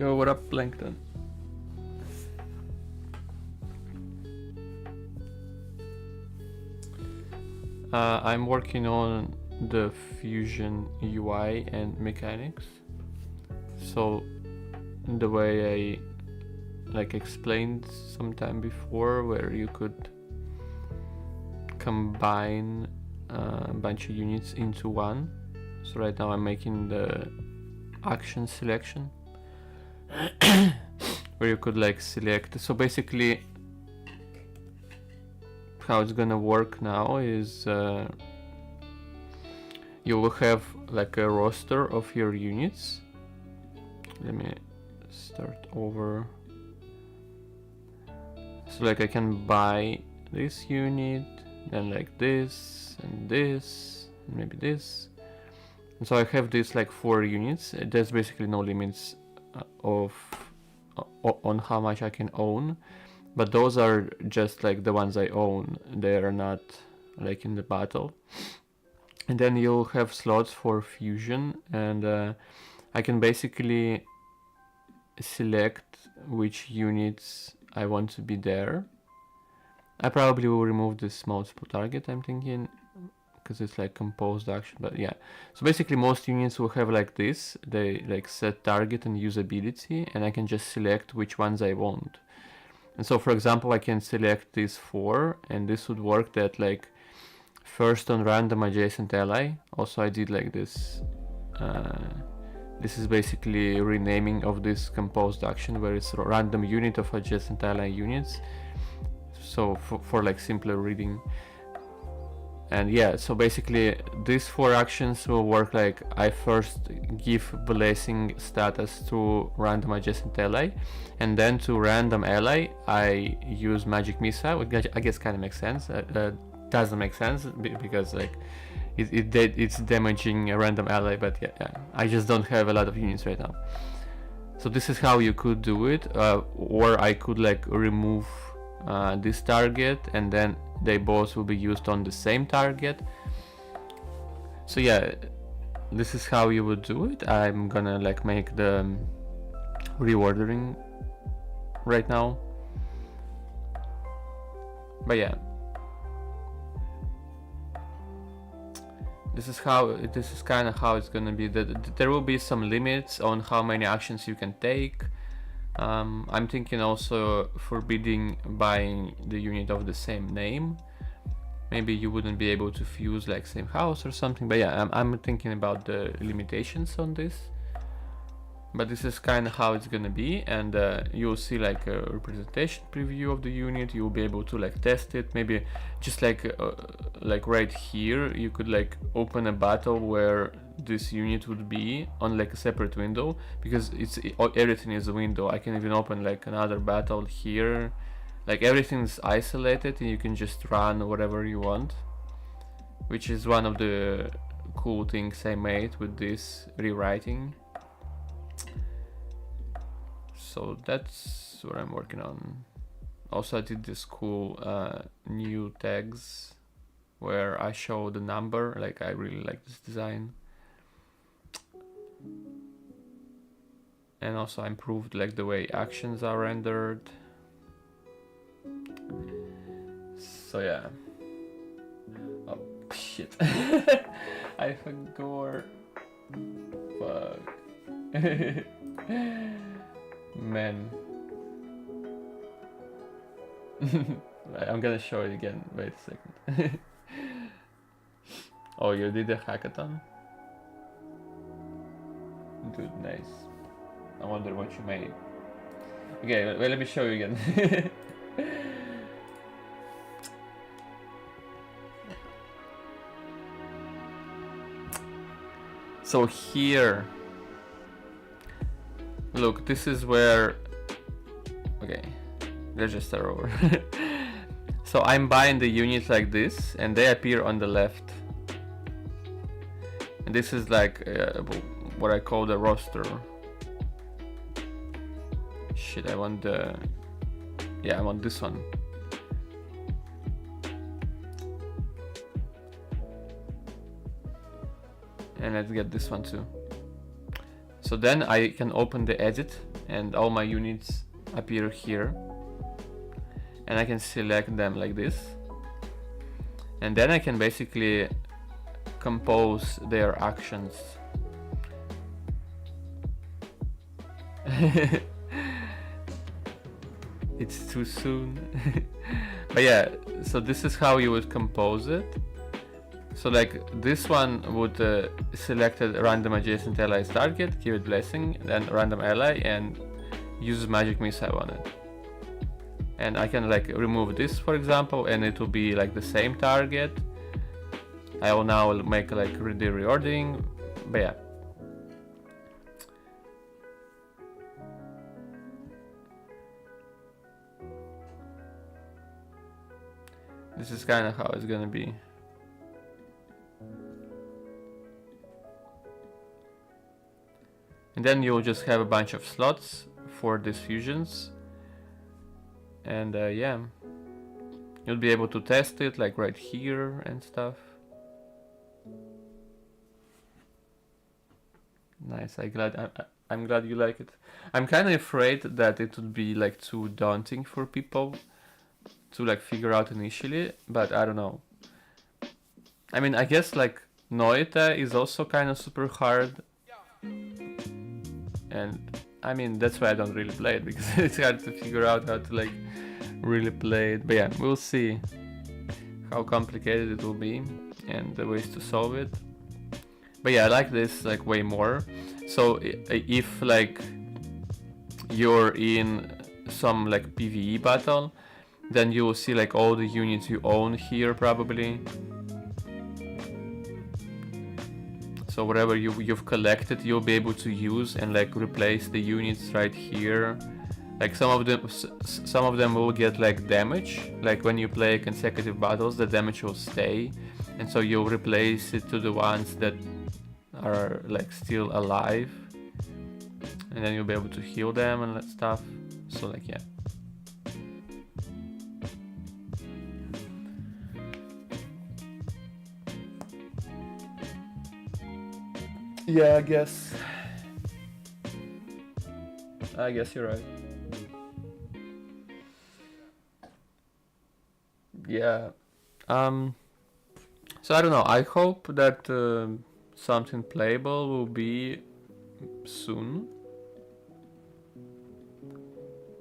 Yo, what up, Plankton? I'm working on the Fusion UI and mechanics. So the way I explained sometime before, where you could combine a bunch of units into one. So right now I'm making the action selection where you could select. So basically how it's gonna work now is you will have a roster of your units. Let me start over. So I can buy this unit, then this and this and maybe this, and so I have this 4 units. There's basically no limits on how much I can own, but those are just the ones I own. They are not in the battle. And then you'll have slots for fusion, and I can basically select which units I want to be there. I probably will remove this multiple target, I'm thinking, because it's composed action, but yeah. So basically most units will have this. They set target and usability, and I can just select which ones I want. And so for example, I can select these 4, and this would work that first on random adjacent ally. Also I did this. This is basically renaming of this composed action, where it's a random unit of adjacent ally units. So for simpler reading. And yeah, so basically these 4 actions will work I first give blessing status to random adjacent ally, and then to random ally I use magic missile, which I guess kind of makes sense. Doesn't make sense because it's damaging a random ally, but yeah, I just don't have a lot of units right now. So this is how you could do it, or I could remove this target, and then they both will be used on the same target. So yeah, this is how you would do it. I'm gonna make the reordering right now, but yeah, this is kind of how it's gonna be. There will be some limits on how many actions you can take. I'm thinking also forbidding buying the unit of the same name. Maybe you wouldn't be able to fuse same house or something, but yeah, I'm thinking about the limitations on this. But this is kind of how it's gonna be, and you'll see a representation preview of the unit. You'll be able to test it. Maybe just right here you could open a battle where this unit would be on a separate window, because everything is a window. I can even open another battle here. Everything's isolated, and you can just run whatever you want, which is one of the cool things I made with this rewriting. So that's what I'm working on. Also I did this cool new tags where I show the number. I really like this design. And also I improved the way actions are rendered. So yeah. Oh shit. I forgot. Fuck. Man. I'm gonna show it again. Wait a second. Oh, you did a hackathon? Dude, nice. I wonder what you made. Okay, well, let me show you again. So here, look, this is where, okay, let's just start over. So I'm buying the units like this, and they appear on the left. And this is what I call the roster. Shit, I want the, yeah, I want this one. And let's get this one too. So then I can open the edit and all my units appear here, and I can select them like this, and then I can basically compose their actions. It's too soon. But yeah, so this is how you would compose it. So like this one would select a random adjacent ally's target, give it blessing, then random ally, and use magic missile on it. And I can like remove this, for example, and it will be like the same target. I will now make like the reordering, but yeah. This is kind of how it's gonna be. And then you'll just have a bunch of slots for these fusions. And yeah, you'll be able to test it like right here and stuff. Nice, I'm glad you like it. I'm kind of afraid that it would be like too daunting for people to like figure out initially, but I don't know. I mean, I guess like Noita is also kind of super hard, and I mean that's why I don't really play it, because it's hard to figure out how to like really play it. But yeah, we'll see how complicated it will be and the ways to solve it. But yeah, I like this like way more. So if like you're in some like PvE battle, then you will see like all the units you own here probably. So whatever you've collected, you'll be able to use and like replace the units right here. Like some of them will get like damage. Like when you play consecutive battles, the damage will stay, and so you'll replace it to the ones that are like still alive, and then you'll be able to heal them and that stuff. So like yeah. Yeah, I guess you're right. Yeah. So I don't know. I hope that something playable will be soon.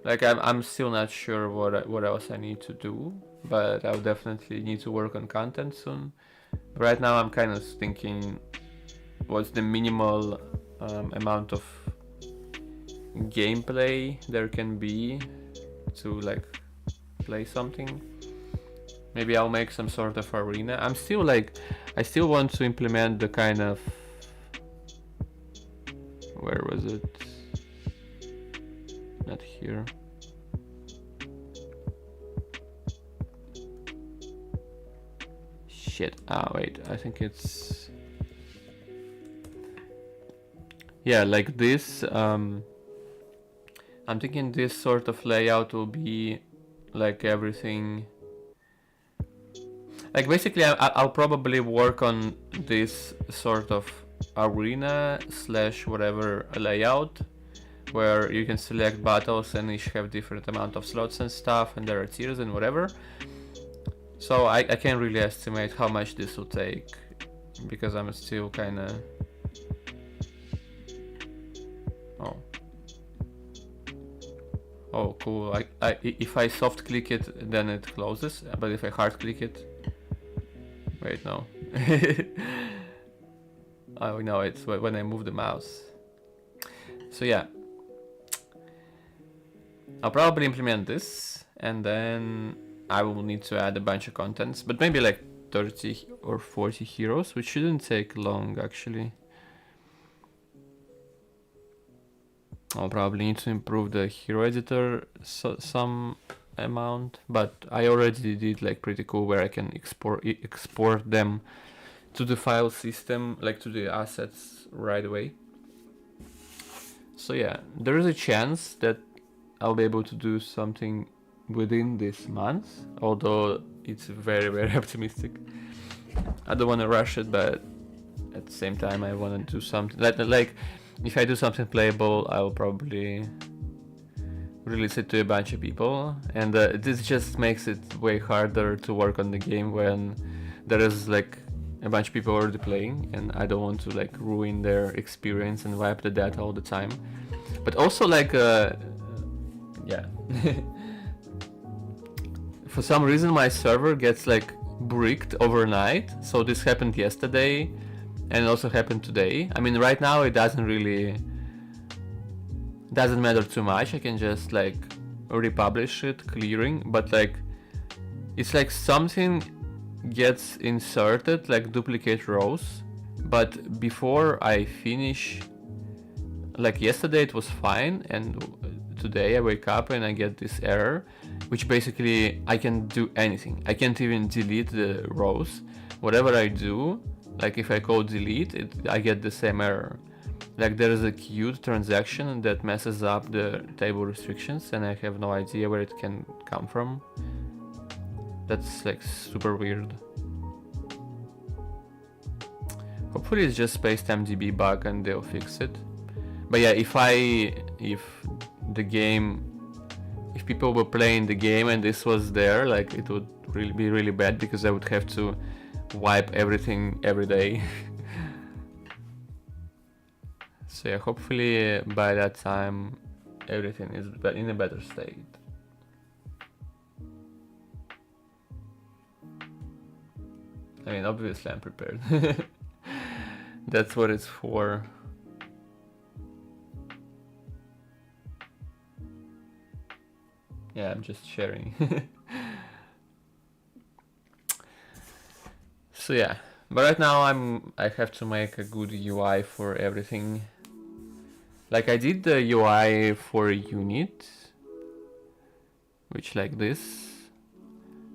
Like I'm still not sure what else I need to do, but I'll definitely need to work on content soon. Right now I'm kind of thinking, what's the minimal amount of gameplay there can be to like play something. Maybe I'll make some sort of arena. I still want to implement the kind of, where was it? Not here. Shit. Wait, I think it's, yeah, like this. I'm thinking this sort of layout will be like everything. Like basically I'll probably work on this sort of arena / whatever layout, where you can select battles and each have different amount of slots and stuff, and there are tiers and whatever. So I can't really estimate how much this will take, because I'm still kinda... Oh cool, if I soft click it then it closes, but if I hard click it... Wait, no. Oh no, it's when I move the mouse. So yeah, I'll probably implement this, and then I will need to add a bunch of contents, but maybe like 30 or 40 heroes, which shouldn't take long actually. I'll probably need to improve the hero editor some amount, but I already did like pretty cool where I can export them to the file system, like to the assets right away. So yeah, there is a chance that I'll be able to do something within this month, although it's very, very optimistic. I don't want to rush it, but at the same time I want to do something like if I do something playable, I will probably release it to a bunch of people, and this just makes it way harder to work on the game when there is like a bunch of people already playing, and I don't want to like ruin their experience and wipe the data all the time. But also like yeah. For some reason my server gets like bricked overnight, so this happened yesterday and it also happened today. I mean, right now it doesn't matter too much. I can just like republish it, clearing, but like it's like something gets inserted, like duplicate rows, but before I finish, like yesterday it was fine, and today I wake up and I get this error, which basically I can do anything. I can't even delete the rows. Whatever I do, like if I call delete, I get the same error. Like there is a queued transaction that messes up the table restrictions, and I have no idea where it can come from. That's like super weird. Hopefully it's just spacetime.db bug and they'll fix it. But yeah, if people were playing the game and this was there, like it would really be really bad, because I would have to wipe everything every day. So yeah, hopefully by that time everything is in a better state. I mean, obviously I'm prepared. That's what it's for. Yeah, I'm just sharing. So yeah, but right now I have to make a good UI for everything. Like I did the UI for a unit, which like this.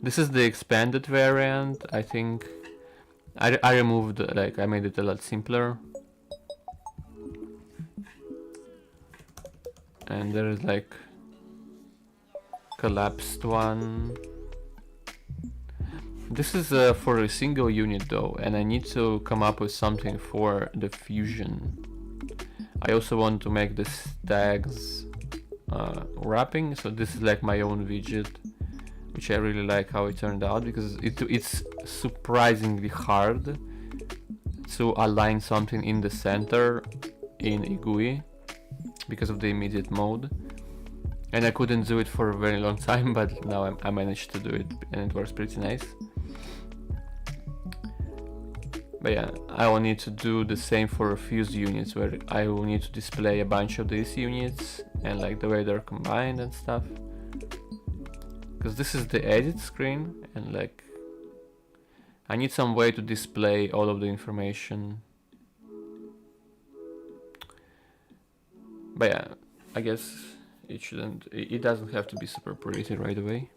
This is the expanded variant. I think I removed, like I made it a lot simpler. And there is like collapsed one. This is for a single unit though, and I need to come up with something for the fusion. I also want to make the tags wrapping, so this is like my own widget, which I really like how it turned out, because it's surprisingly hard to align something in the center in a GUI because of the immediate mode. And I couldn't do it for a very long time, but now I managed to do it, and it works pretty nice. But yeah, I will need to do the same for fused units, where I will need to display a bunch of these units and like the way they're combined and stuff. Because this is the edit screen, and like I need some way to display all of the information. But yeah, I guess it doesn't have to be super pretty right away.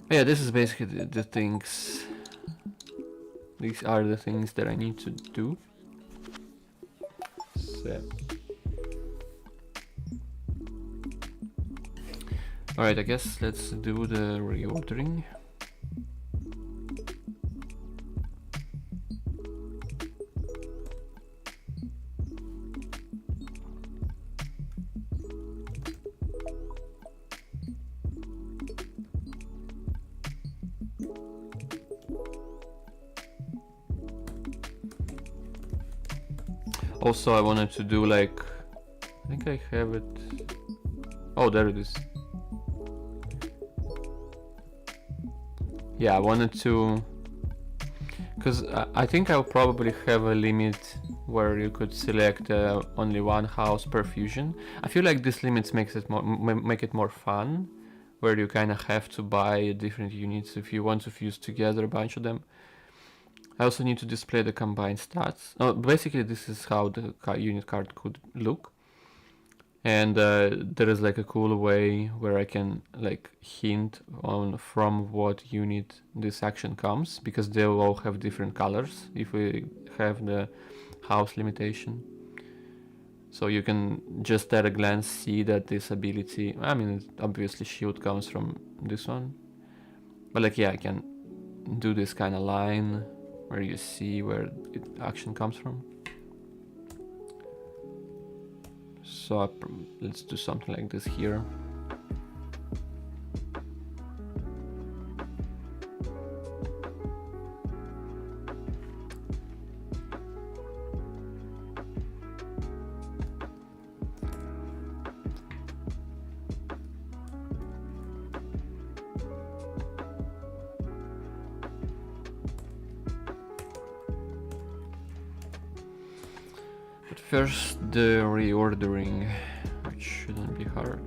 But yeah, this is basically the things. These are the things that I need to do. So. Alright, I guess let's do the reordering. Also, I wanted to do like, I think I have it. Oh, there it is. Yeah, I wanted to, because I think I'll probably have a limit where you could select only one house per fusion. I feel like this limit makes it make it more fun, where you kind of have to buy different units if you want to fuse together a bunch of them. I also need to display the combined stats. Oh, basically this is how the unit card could look. And there is like a cool way where I can like hint on from what unit this action comes, because they will all have different colors if we have the house limitation. So you can just at a glance see that this ability, I mean, obviously shield comes from this one. But like, yeah, I can do this kind of line where you see where action comes from. so let's do something like this here. First, the reordering, which shouldn't be hard.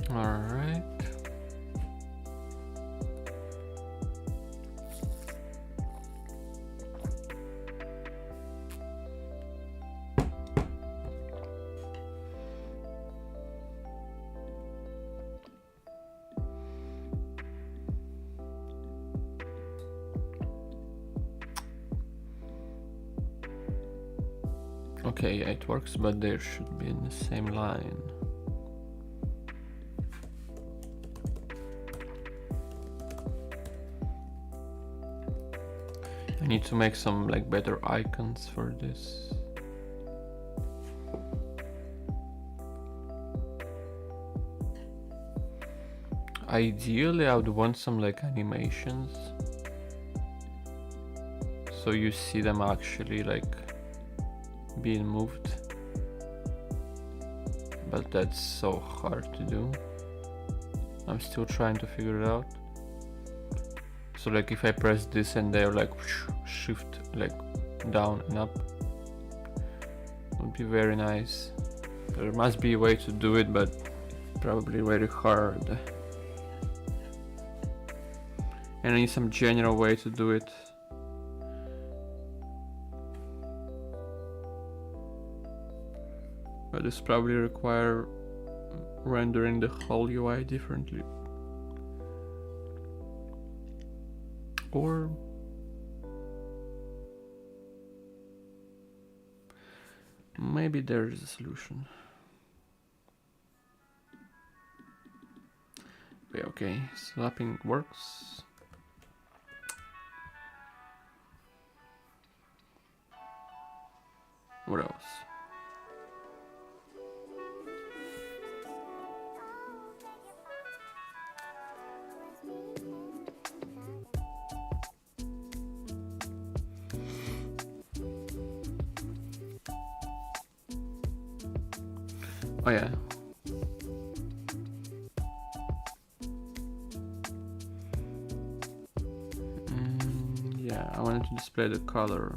All right. Okay, yeah, it works, but they should be in the same line. I need to make some like better icons for this. Ideally, I would want some like animations, so you see them actually like being moved, but that's so hard to do. I'm still trying to figure it out. So like if I press this and they're like shift like down and up, would be very nice. There must be a way to do it, but probably very hard. And I need some general way to do it. But this probably require rendering the whole UI differently. Or maybe there is a solution. Okay, slapping works. What else? Oh yeah. Yeah, I wanted to display the color.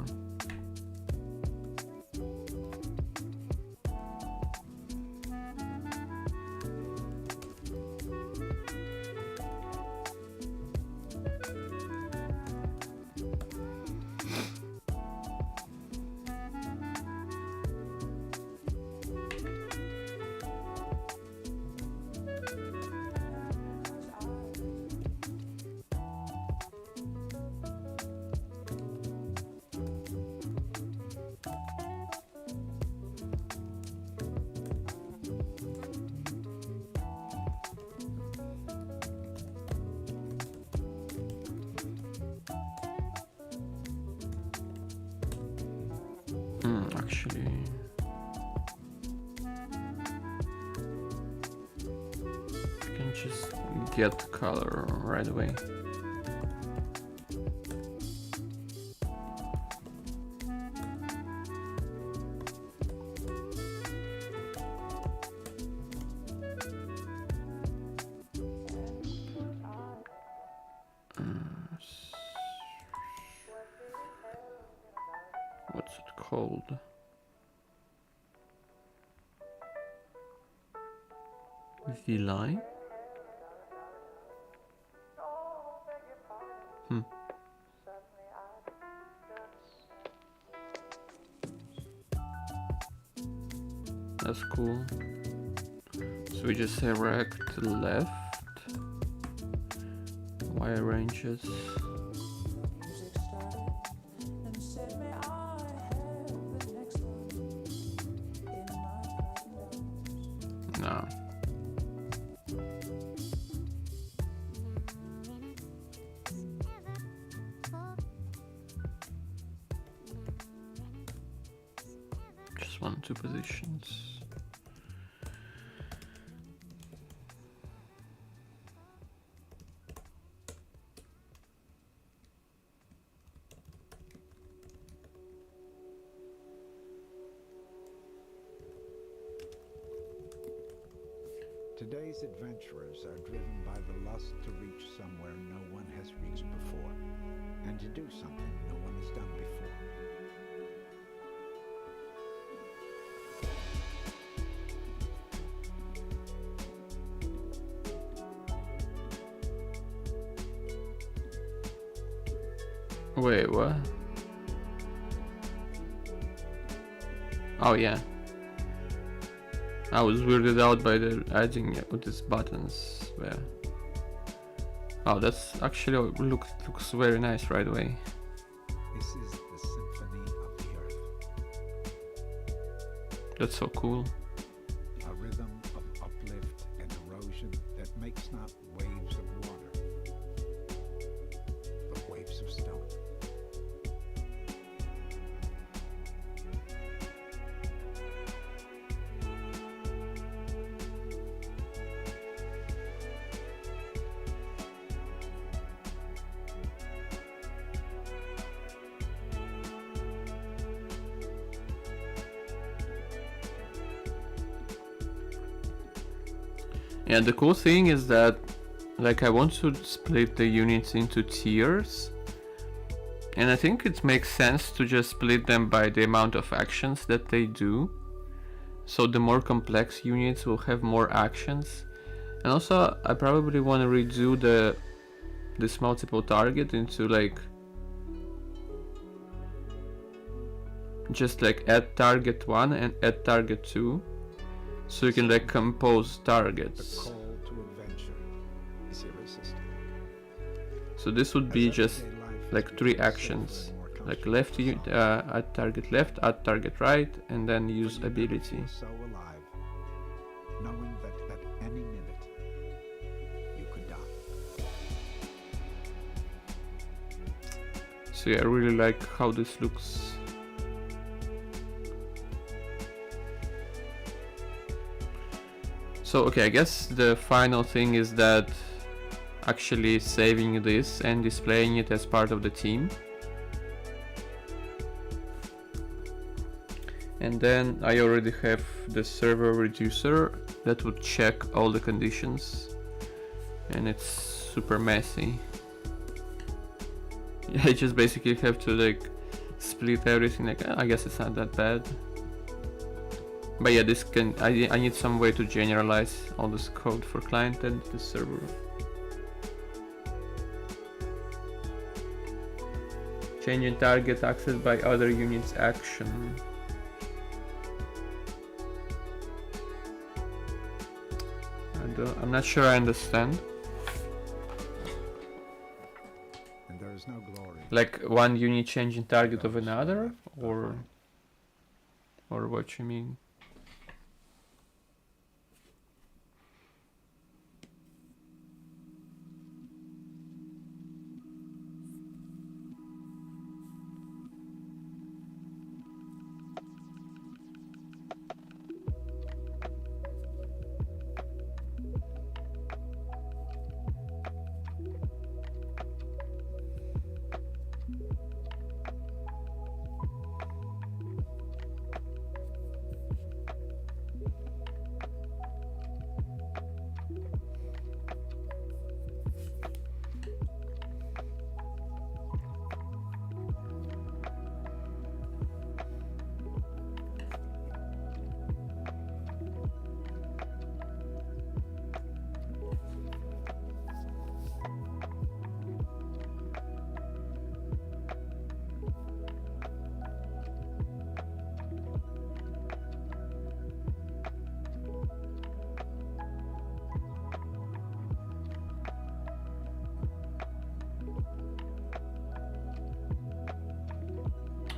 Actually, I can just get color right away. What's it called? V-line? That's cool. So we just select left, wire ranges. No. Just 1-2 positions. Today's adventurers are driven by the lust to reach somewhere no one has reached before, and to do something no one has done before. Wait, what? Oh yeah. I was weirded out by the adding of these buttons there. Oh, that's actually looks very nice right away. This is the symphony of the earth. That's so cool. A rhythm of uplift and erosion that makes not waves of water, but waves of stone. Yeah, the cool thing is that, like, I want to split the units into tiers, and I think it makes sense to just split them by the amount of actions that they do. So the more complex units will have more actions, and also I probably want to redo this multiple target into like just like add target 1 and add target 2. So you can like compose targets. The call to adventure is irresistible. So this would be just like 3 actions, like left add target left, add target right, and then use ability. So alive, knowing that at any minute you could die. So yeah, I really like how this looks. So okay, I guess the final thing is that actually saving this and displaying it as part of the team. And then I already have the server reducer that would check all the conditions, and it's super messy. Yeah, I just basically have to like split everything. Like I guess it's not that bad. But yeah, this can I need some way to generalize all this code for client and the server. Changing target accessed by other units action. I'm not sure I understand. And there is no glory. Like one unit changing target of another, or what you mean?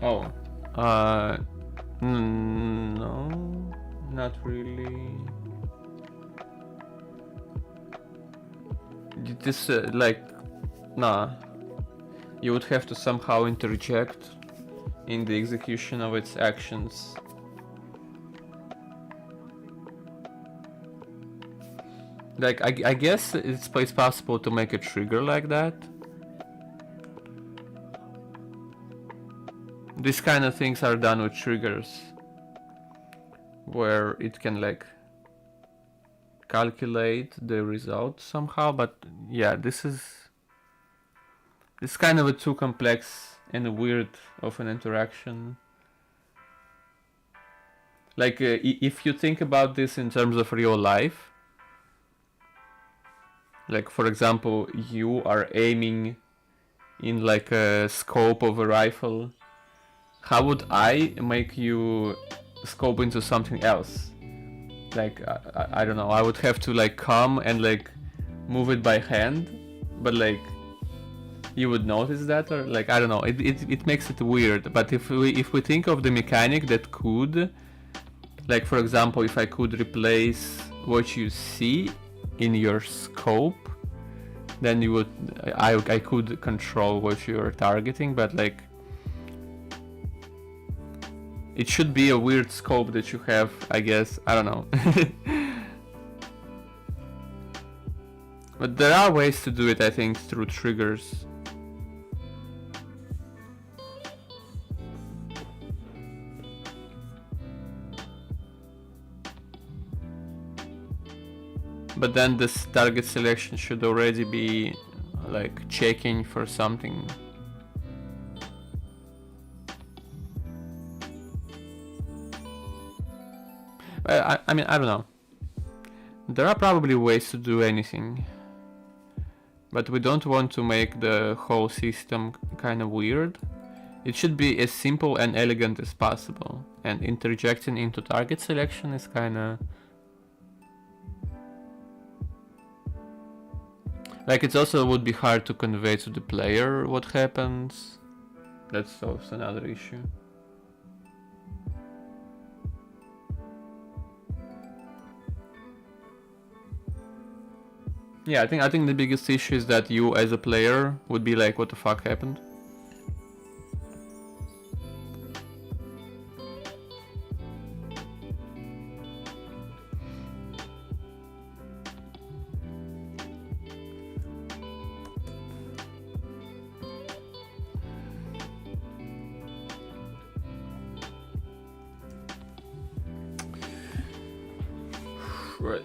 Oh, no, not really. This like, nah. You would have to somehow interject in the execution of its actions. Like, I guess it's possible to make a trigger like that. These kind of things are done with triggers, where it can like calculate the result somehow, but yeah, this is kind of a too complex and weird of an interaction. Like if you think about this in terms of real life, like for example, you are aiming in like a scope of a rifle, how would I make you scope into something else? Like I don't know, I would have to like come and like move it by hand, but like you would notice that, or like I don't know, it makes it weird. But if we think of the mechanic that could, like for example, if I could replace what you see in your scope, then you would I could control what you're targeting, but like it should be a weird scope that you have, I guess. I don't know. But there are ways to do it, I think, through triggers. But then this target selection should already be like checking for something. I mean, I don't know. There are probably ways to do anything, but we don't want to make the whole system kind of weird. It should be as simple and elegant as possible, and interjecting into target selection is kind of like, it also would be hard to convey to the player what happens. That's also another issue. Yeah, I think the biggest issue is that you as a player would be like, what the fuck happened? Right.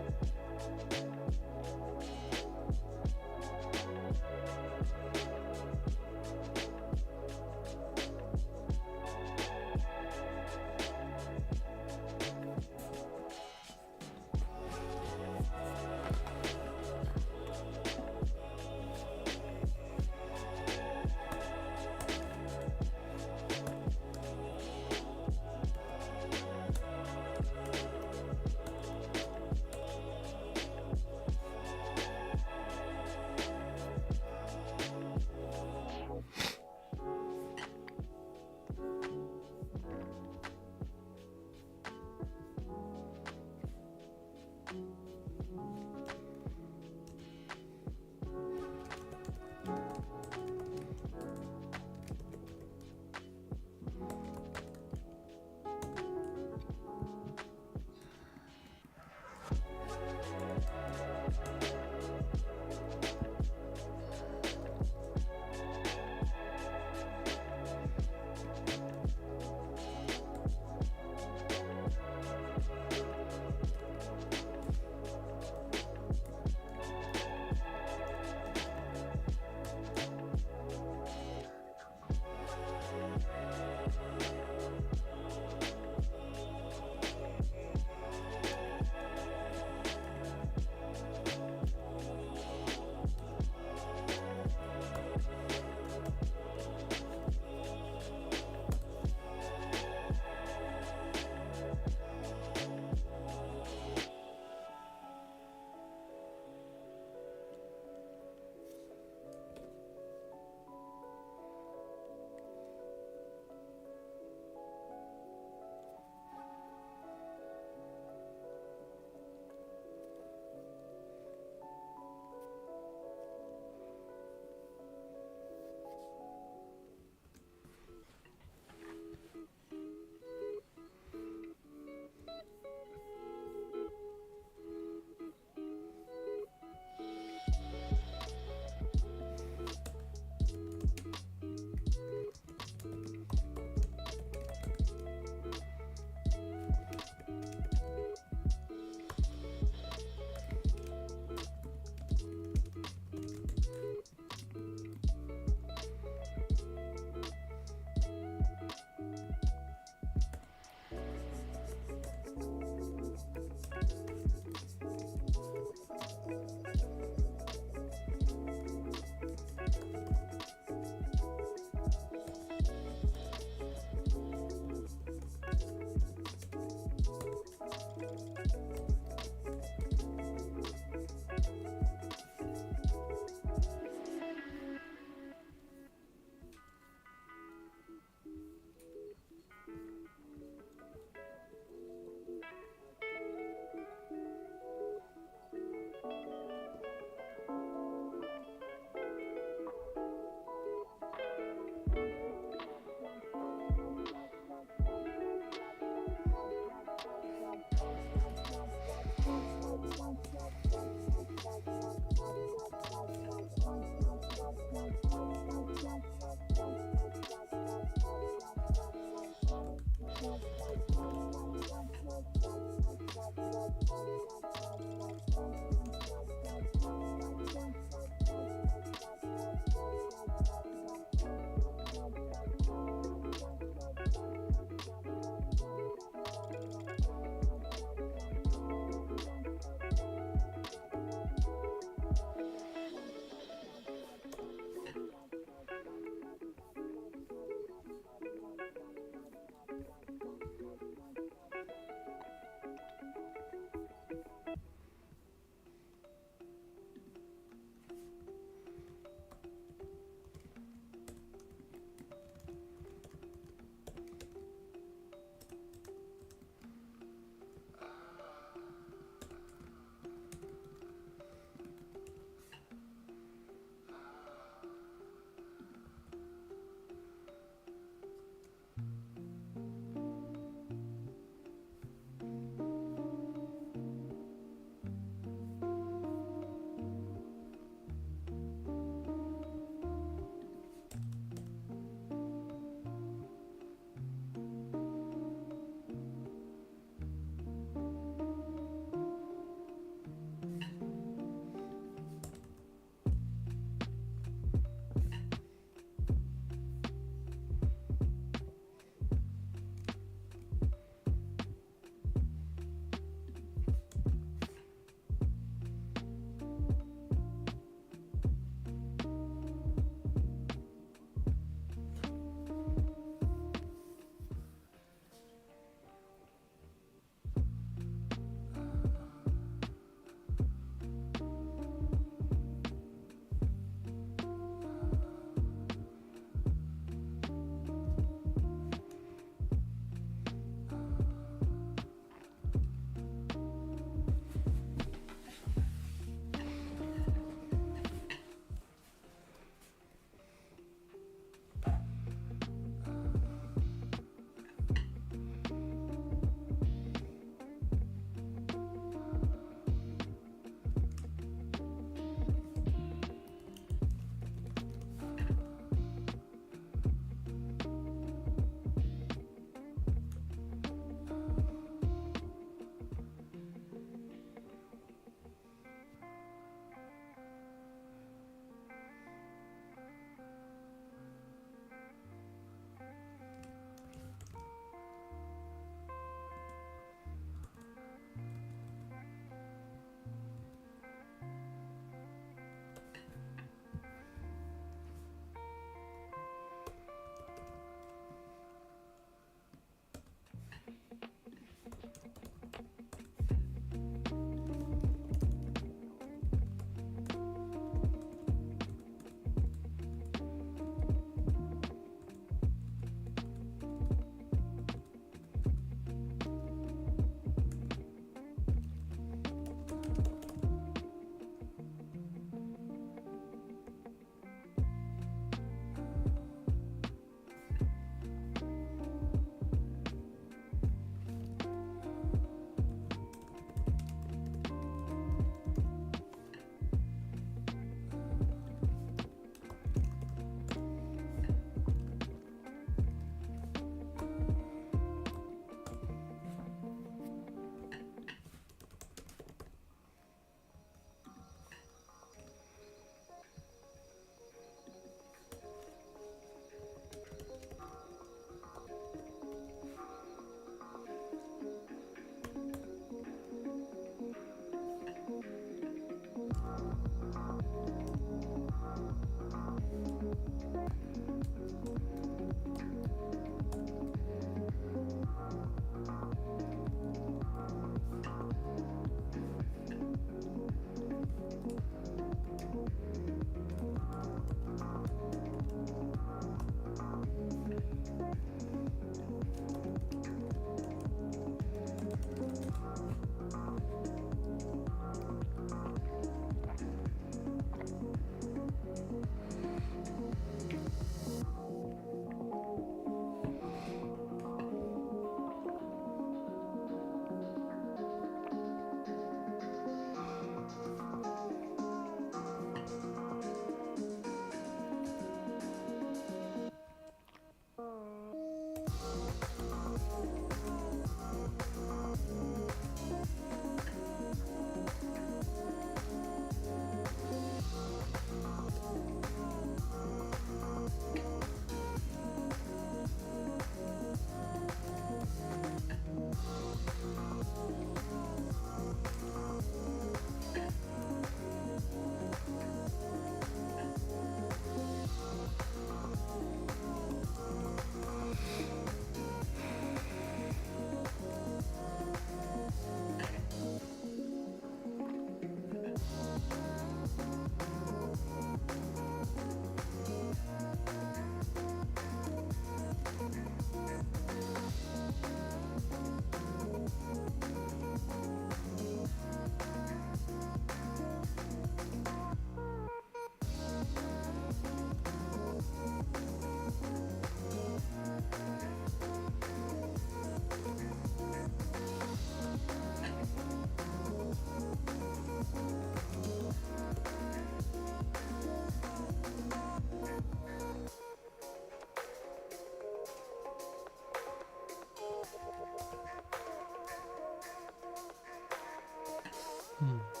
Hmm.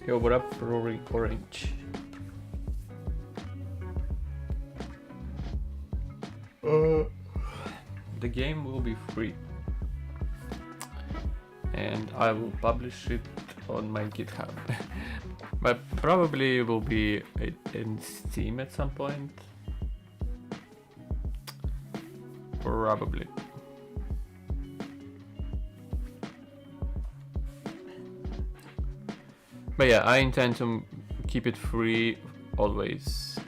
Yo, what up, Rory Orange? The game will be free, and I will publish it on my GitHub. But probably it will be in Steam at some point. Probably. But yeah, I intend to keep it free always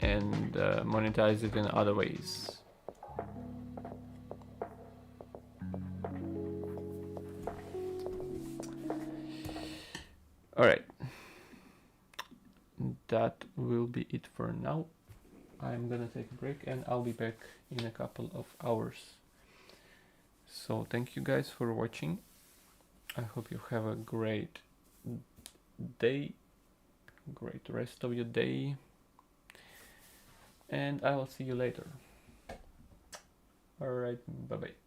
and monetize it in other ways. Alright, that will be it for now. I'm gonna take a break and I'll be back in a couple of hours. So thank you guys for watching. I hope you have a great day, great rest of your day, and I will see you later. Alright, bye bye.